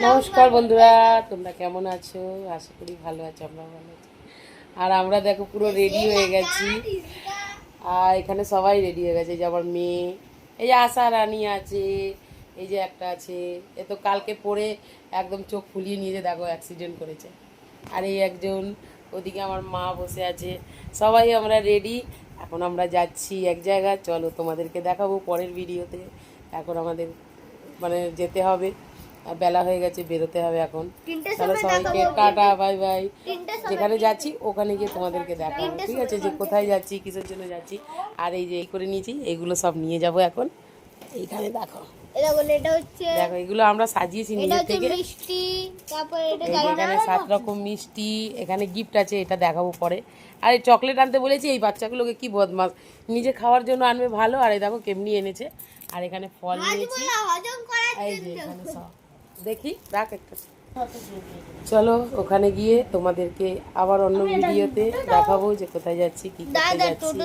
নমস্কার বন্ধুরা, তোমরা কেমন আছো? আশা করি ভালো আছো, আমরা ভালো আছি। আর আমরা দেখো পুরো রেডি হয়ে গেছি। আর এখানে সবাই রেডি হয়ে গেছে। এই যে আমার মেয়ে, এই যে আশা রানী আছে, এই যে একটা আছে, এ তো কালকে পড়ে একদম চোখ ফুলিয়ে নিয়ে যে দেখো অ্যাক্সিডেন্ট করেছে। আর এই একজন, ওদিকে আমার মা বসে আছে। সবাই আমরা রেডি। এখন আমরা যাচ্ছি এক জায়গায়, চলো তোমাদেরকে দেখাবো পরের ভিডিওতে। এখন আমাদের মানে যেতে হবে, বেলা হয়ে গেছে, বেরোতে হবে এখন। তাহলে সবাইকে টাটা বাই বাই। যেখানে যাচ্ছি ওখানে গিয়ে তোমাদেরকে দেখাবো, ঠিক আছে, যে কোথায় যাচ্ছি, কিসের জন্য যাচ্ছি। আর এই যে এই করে নিয়েছি, এইগুলো সব নিয়ে যাব এখন। এইখানে দেখো, দেখো এগুলো আমরা সাজিয়েছি নিজের থেকে। এখানে 7 রকম মিষ্টি, এখানে গিফট আছে, এটা দেখাবো পরে। আর এই চকলেট আনতে বলেছি, এই বাচ্চাগুলোকে কি বদমাস, নিজে খাওয়ার জন্য আনবে ভালো। আর এই দেখো কেমনি এনেছে। আর এখানে ফল নিয়েছি, এই যে এখানে সব দেখি রাখ একটা। চলো ওখানে গিয়ে তোমাদেরকে আবার অন্য ভিডিওতে দেখাবো যে কোথায় যাচ্ছি, কি করতে যাচ্ছি।